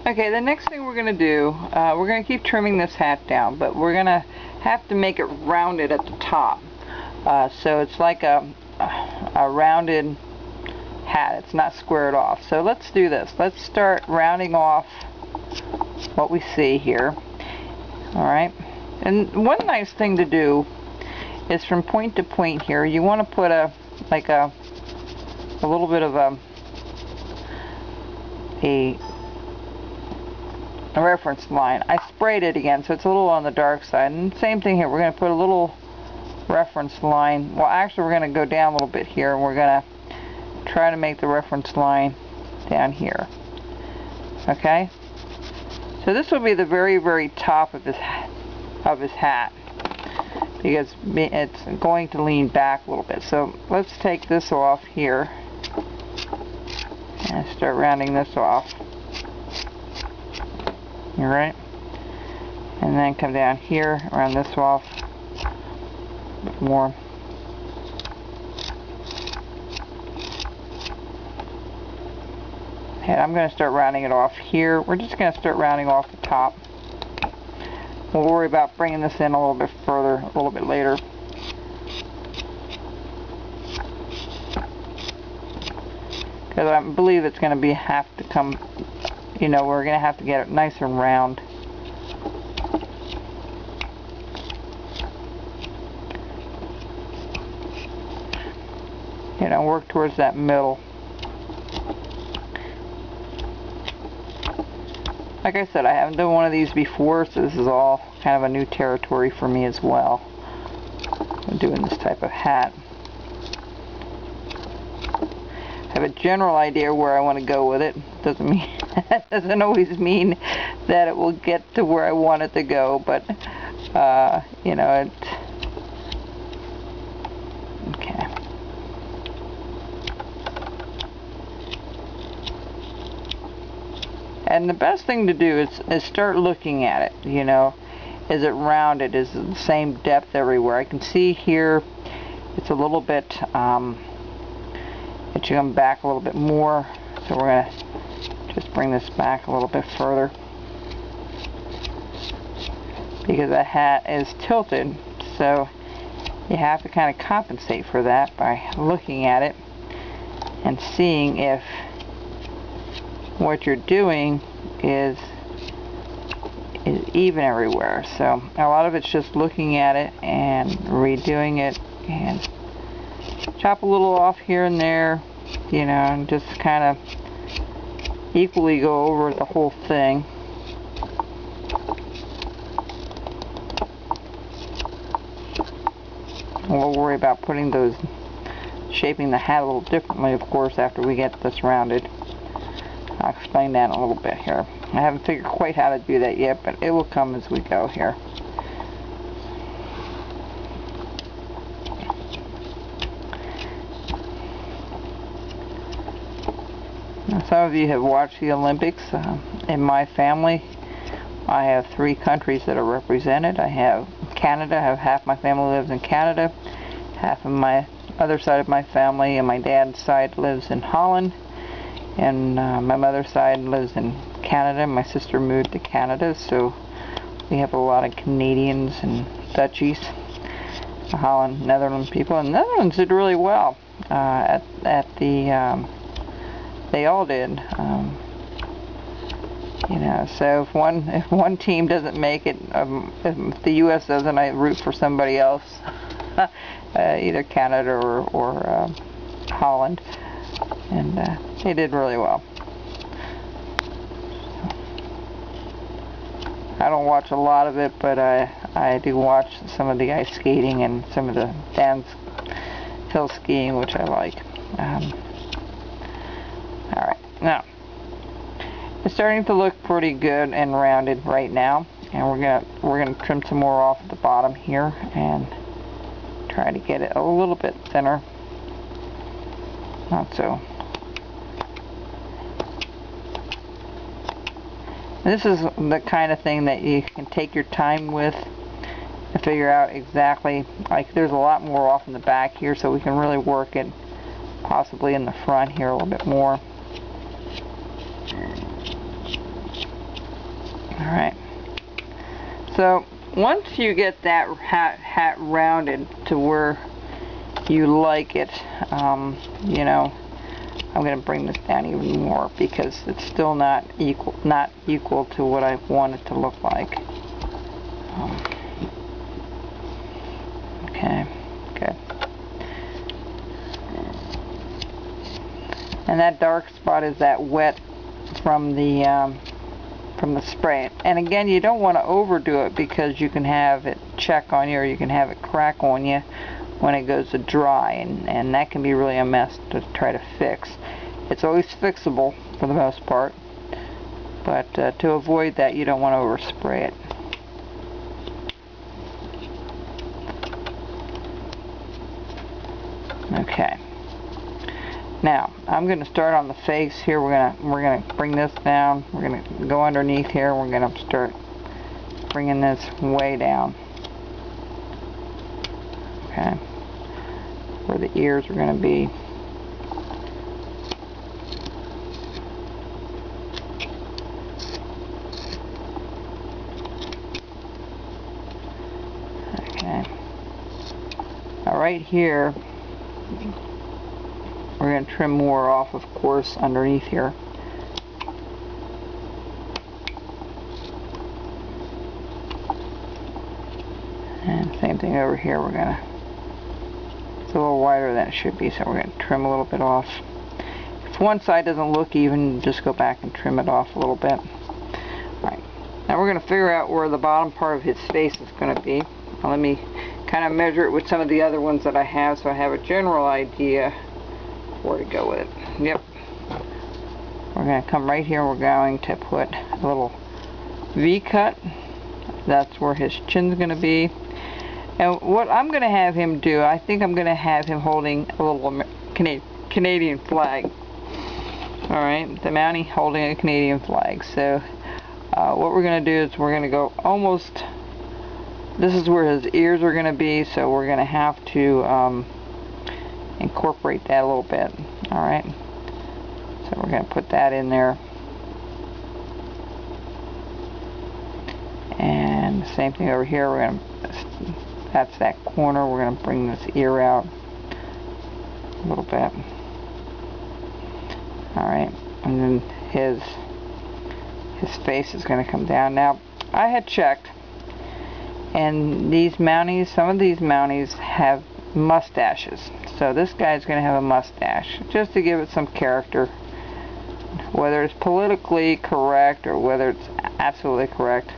Okay, the next thing we're going to do, we're going to keep trimming this hat down, but we're going to have to make it rounded at the top. So it's like a rounded hat. It's not squared off. So let's do this. Let's start rounding off what we see here. Alright, and one nice thing to do is from point to point here, you want to put a little bit of a reference line. I sprayed it again, so it's a little on the dark side. And same thing here. We're going to put a little reference line. Well, actually, we're going to go down a little bit here, and we're going to try to make the reference line down here. Okay. So this will be the very, very top of his hat, because it's going to lean back a little bit. So let's take this off here and start rounding this off. Alright, and then come down here, round this off a bit more. And I'm going to start rounding it off here. We're just going to start rounding off the top. We'll worry about bringing this in a little bit further, a little bit later. Because I believe it's going to have to come, you know, we're going to have to get it nice and round. You know, work towards that middle. Like I said, I haven't done one of these before, so this is all kind of a new territory for me as well. I'm doing this type of hat. I have a general idea where I want to go with it. Doesn't mean that doesn't always mean that it will get to where I want it to go, but you know, it. Okay. And the best thing to do is start looking at it. You know, is it rounded? Is it the same depth everywhere? I can see here it's a little bit. It should come back a little bit more. So we're going to just bring this back a little bit further, because the hat is tilted, so you have to kind of compensate for that by looking at it and seeing if what you're doing is even everywhere. So a lot of it's just looking at it and redoing it, and chop a little off here and there, you know, and just kind of equally go over the whole thing. We'll worry about putting those, shaping the hat a little differently, of course, after we get this rounded. I'll explain that in a little bit here. I haven't figured quite how to do that yet, but it will come as we go here. Now, some of you have watched the Olympics. In my family, I have 3 countries that are represented. I have Canada. I have half my family lives in Canada. Half of my other side of my family and my dad's side lives in Holland. And my mother's side lives in Canada. My sister moved to Canada, so we have a lot of Canadians and Dutchies, Holland, Netherlands people. And the Netherlands did really well at the. They all did. You know, so if one team doesn't make it, if the U.S. doesn't, I root for somebody else, either Canada or Holland. And they did really well. I don't watch a lot of it, but I do watch some of the ice skating and some of the downhill skiing, which I like. Alright, now it's starting to look pretty good and rounded right now, and we're gonna trim some more off at the bottom here and try to get it a little bit thinner. Not so. This is the kind of thing that you can take your time with and figure out exactly. Like, there's a lot more off in the back here, so we can really work it possibly in the front here a little bit more. So once you get that hat rounded to where you like it, you know, I'm going to bring this down even more because it's still not equal to what I want it to look like. Okay, good. And that dark spot is that wet from the spray. And again, you don't want to overdo it because you can have it check on you, or you can have it crack on you when it goes to dry, and that can be really a mess to try to fix. It's always fixable for the most part, but to avoid that, you don't want to overspray it. Okay. Now I'm going to start on the face here. We're gonna bring this down. We're going to go underneath here. We're going to start bringing this way down. Okay. Where the ears are going to be. Okay. Now right here, we're going to trim more off, of course, underneath here. And same thing over here. We're going to, it's a little wider than it should be, so we're going to trim a little bit off. If one side doesn't look even, just go back and trim it off a little bit. Alright, now we're going to figure out where the bottom part of his face is going to be. Now let me kind of measure it with some of the other ones that I have, so I have a general idea where to go with it. Yep. We're going to come right here. We're going to put a little V-cut. That's where his chin's going to be. And what I'm going to have him do, I think I'm going to have him holding a little Canadian flag. Alright, the Mountie holding a Canadian flag. So what we're going to do is we're going to go almost, this is where his ears are going to be, so we're going to have to incorporate that a little bit. Alright, so we're going to put that in there, and the same thing over here. We're going to, that's that corner, we're going to bring this ear out a little bit. Alright, and then his face is going to come down. Now I had checked, and these Mounties, some of these Mounties have mustaches. So this guy's going to have a mustache, just to give it some character. Whether it's politically correct or whether it's absolutely correct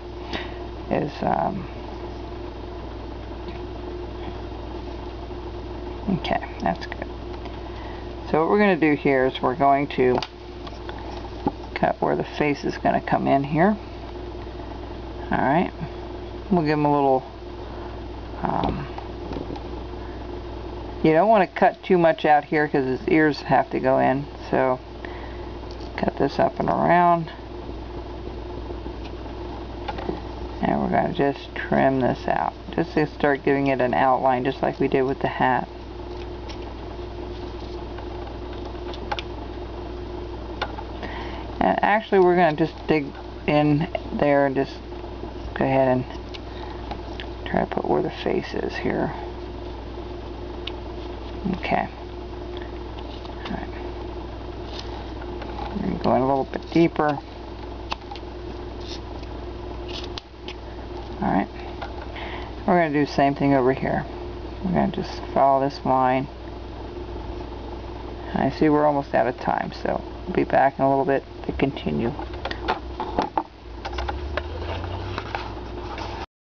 is okay, that's good. So what we're going to do here is we're going to cut where the face is going to come in here. Alright, we'll give him a little you don't want to cut too much out here because his ears have to go in, so cut this up and around, and we're going to just trim this out just to start giving it an outline, just like we did with the hat. And actually we're going to just dig in there and just go ahead and try to put where the face is here. Okay. Alright. We're going to go in a little bit deeper. Alright. We're going to do the same thing over here. We're going to just follow this line. I see we're almost out of time, so we'll be back in a little bit to continue.